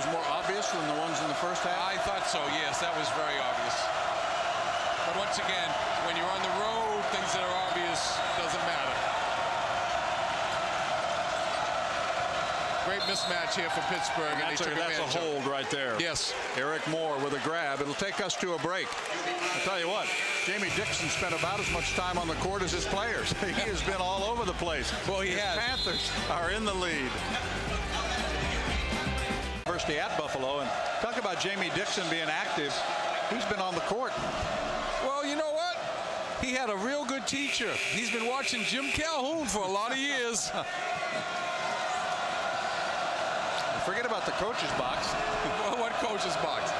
those more obvious than the ones in the first half? I thought so, yes. That was very obvious. But once again, when you're on the road, things that are obvious doesn't matter. Great mismatch here for Pittsburgh, and they took advantage of it. That's a hold right there. Yes. Eric Moore with a grab. It'll take us to a break. I'll tell you what, Jamie Dixon spent about as much time on the court as his players. He has been all over the place. Well, he has. Panthers are in the lead. University at Buffalo, and talk about Jamie Dixon being active. He's been on the court. Well, you know what? He had a real good teacher. He's been watching Jim Calhoun for a lot of years. Forget about the coach's box. Well, what coach's box?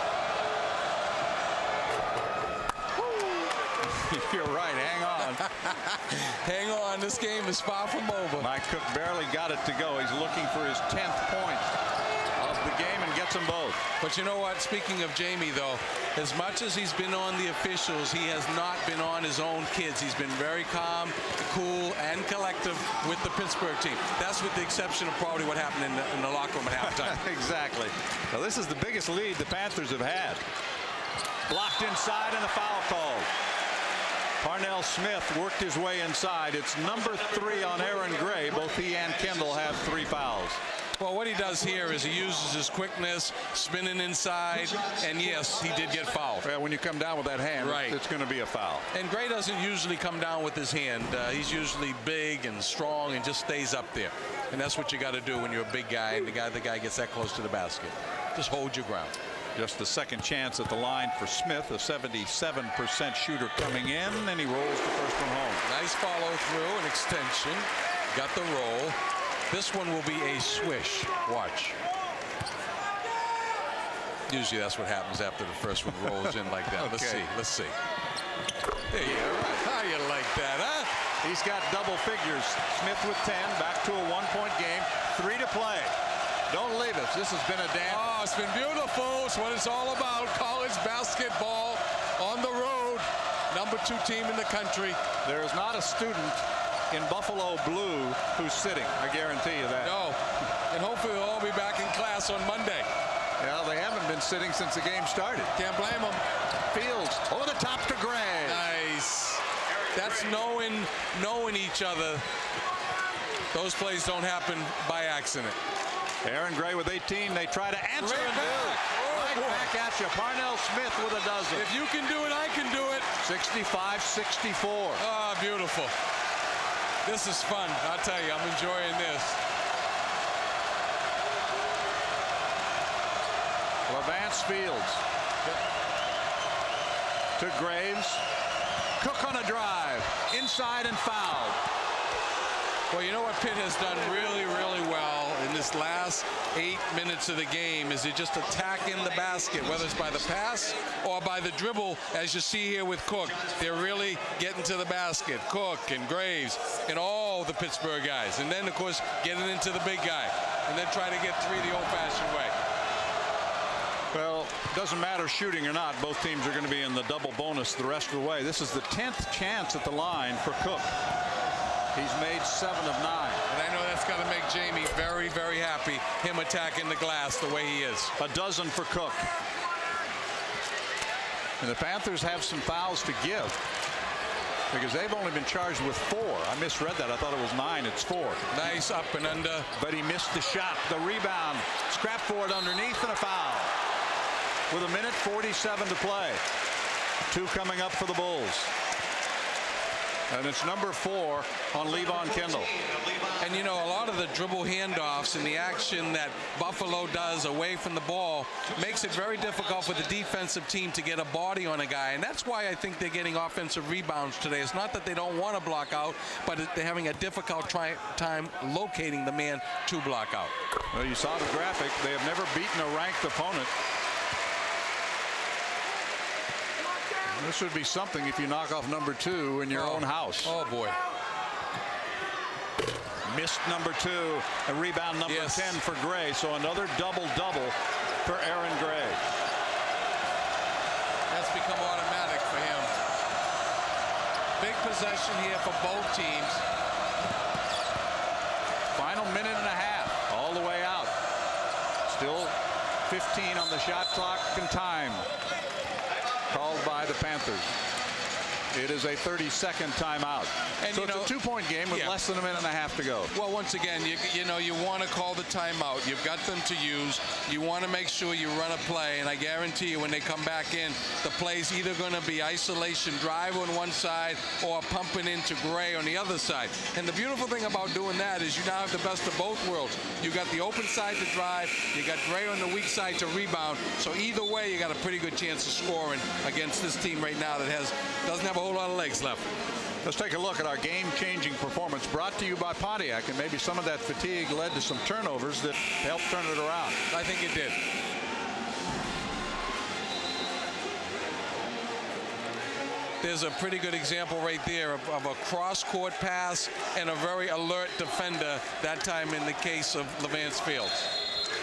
You're right. Hang on. Hang on. This game is far from over. Mike Cook barely got it to go. He's looking for his 10th point of the game and gets them both. But you know what? Speaking of Jamie, though, as much as he's been on the officials, he has not been on his own kids. He's been very calm, cool, and collective with the Pittsburgh team. That's with the exception of probably what happened in the locker room at halftime. Exactly. Well, this is the biggest lead the Panthers have had. Blocked inside and a foul called. Parnell Smith worked his way inside. It's number 3 on Aaron Gray. Both he and Kendall have 3 fouls. Well, what he does here is he uses his quickness, spinning inside, and yes, he did get fouled. Well, when you come down with that hand, right, it's going to be a foul. And Gray doesn't usually come down with his hand. He's usually big and strong and just stays up there. And that's what you got to do when you're a big guy and the guy gets that close to the basket. Just hold your ground. Just the second chance at the line for Smith, a 77% shooter coming in, and he rolls the first one home. Nice follow through, an extension, got the roll. This one will be a swish. Watch. Usually that's what happens after the first one rolls in like that. Okay. Let's see. Let's see. There you go. How you like that, huh? He's got double figures. Smith with 10, back to a 1-point game. 3 to play. Don't leave us. This has been a damn. Oh, it's been beautiful. It's what it's all about. College basketball on the road. Number 2 team in the country. There is not a student in Buffalo blue who's sitting. I guarantee you that. No. And hopefully they'll all be back in class on Monday. Yeah, they haven't been sitting since the game started. Can't blame them. Fields over the top to Gray. Nice. That's knowing each other. Those plays don't happen by accident. Aaron Gray with 18. They try to answer and do. Right back at you. Parnell Smith with a dozen. If you can do it, I can do it. 65-64. Ah, beautiful. This is fun. I'll tell you, I'm enjoying this. Levance Fields to Graves. Cook on a drive. Inside and fouled. Well, you know what Pitt has done really, really well in this last 8 minutes of the game is they just attack in the basket, whether it's by the pass or by the dribble, as you see here with Cook. They're really getting to the basket. Cook and Graves and all the Pittsburgh guys. And then, of course, getting into the big guy. And then try to get 3 the old-fashioned way. Well, doesn't matter shooting or not. Both teams are going to be in the double bonus the rest of the way. This is the 10th chance at the line for Cook. He's made 7 of 9. And I know that's got to make Jamie very, very happy, him attacking the glass the way he is. A dozen for Cook. And the Panthers have some fouls to give because they've only been charged with 4. I misread that. I thought it was 9. It's 4. Nice up and under. But he missed the shot. The rebound. Scrap for it underneath and a foul. With 1:47 to play. 2 coming up for the Bulls. And it's number 4 on Levon Kendall. And you know, a lot of the dribble handoffs and the action that Buffalo does away from the ball makes it very difficult for the defensive team to get a body on a guy. And that's why I think they're getting offensive rebounds today. It's not that they don't want to block out, but they're having a difficult time locating the man to block out. Well, you saw the graphic. They have never beaten a ranked opponent. This would be something if you knock off number 2 in your own house. Oh, boy. Missed number 2. A rebound number 10 for Gray. So another double-double for Aaron Gray. That's become automatic for him. Big possession here for both teams. Final minute and a half. All the way out. Still 15 on the shot clock and time called by the Panthers. It is a 30-second timeout. And so it's a 2-point game with less than a minute and a half to go. Well, once again, you know, you want to call the timeout. You've got them to use. You want to make sure you run a play, and I guarantee you when they come back in, the play's either going to be isolation drive on one side or pumping into Gray on the other side. And the beautiful thing about doing that is you now have the best of both worlds. You got the open side to drive. You got Gray on the weak side to rebound. So either way, you got a pretty good chance of scoring against this team right now that doesn't have a whole lot of legs left. Let's take a look at our game-changing performance brought to you by Pontiac, and maybe some of that fatigue led to some turnovers that helped turn it around. I think it did. There's a pretty good example right there of a cross-court pass and a very alert defender, that time in the case of Levance Fields.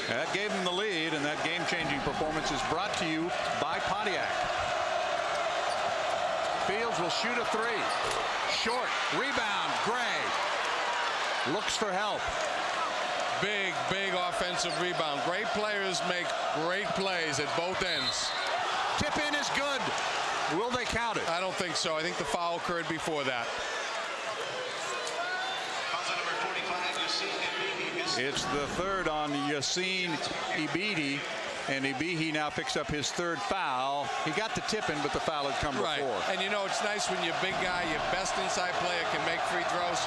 That gave him the lead, and that game-changing performance is brought to you by Pontiac. Fields will shoot a three. Short. Rebound. Gray looks for help. Big, big offensive rebound. Great players make great plays at both ends. Tip in is good. Will they count it? I don't think so. I think the foul occurred before that. It's the third on Yassine Ibidi. And Ibihi now picks up his third foul. He got the tip in, but the foul had come before. And you know, it's nice when your big guy, your best inside player, can make free throws.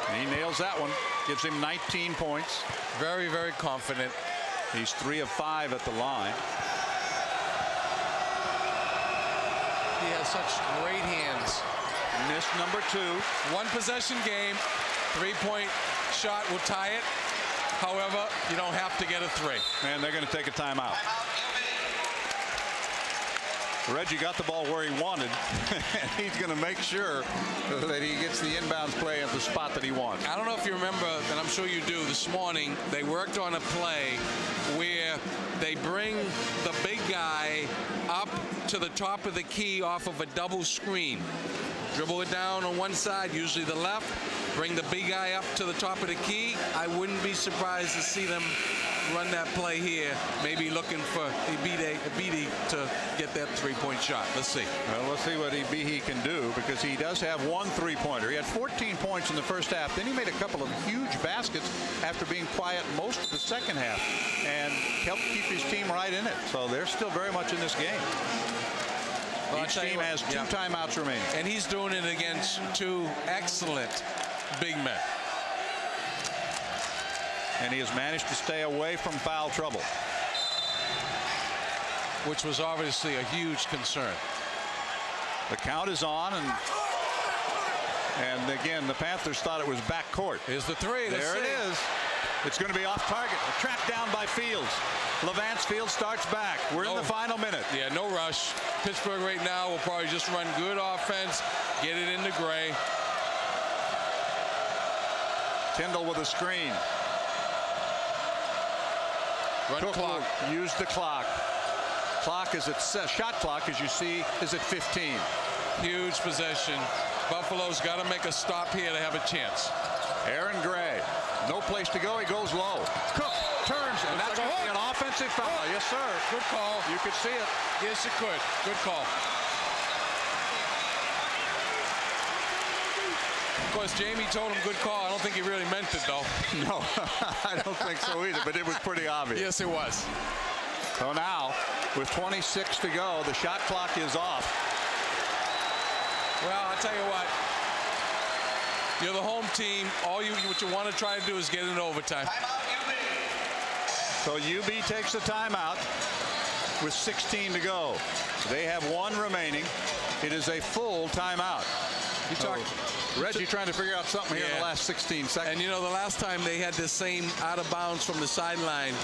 And he nails that one. Gives him 19 points. Very, very confident. He's 3 of 5 at the line. He has such great hands. Missed number 2. One possession game. 3-point shot will tie it. However, you don't have to get a 3. And they're going to take a timeout. Reggie got the ball where he wanted, and he's going to make sure that he gets the inbounds play at the spot that he wants. I don't know if you remember, and I'm sure you do, this morning they worked on a play where they bring the big guy up to the top of the key off of a double screen. Dribble it down on one side, usually the left. Bring the big guy up to the top of the key. I wouldn't be surprised to see them run that play here, maybe looking for Ibidi to get that 3-point shot. Let's see. Well, let's see what Ibihi can do, because he does have one 3-pointer. He had 14 points in the first half. Then he made a couple of huge baskets after being quiet most of the second half and helped keep his team right in it. So they're still very much in this game. Well, each team has 2 timeouts remaining. And he's doing it against 2 excellent big men. And he has managed to stay away from foul trouble, which was obviously a huge concern. The count is on, and again, the Panthers thought it was backcourt. Here's the 3. There it is. It's going to be off target. A track down by Fields. Levance Fields starts back. We're in the final minute. Yeah, no rush. Pittsburgh right now will probably just run good offense, get it into Gray. Tyndall with a screen. Run Cook clock. Use the clock. Clock is at shot clock, as you see, is at 15. Huge possession. Buffalo's got to make a stop here to have a chance. Aaron Gray, no place to go. He goes low. Cook turns, and that's going to be an offensive foul. Yes, sir. Good call. You could see it. Yes, you could. Good call. Of course, Jamie told him good call. I don't think he really meant it, though. No, I don't think so either, but it was pretty obvious. Yes, it was. So now, with 26 to go, the shot clock is off. Well, I'll tell you what. You're the home team. What you want to try to do is get in overtime. So UB takes the timeout with 16 to go. They have 1 remaining. It is a full timeout. Reggie trying to figure out something here in the last 16 seconds. And you know, the last time they had this same out of bounds from the sideline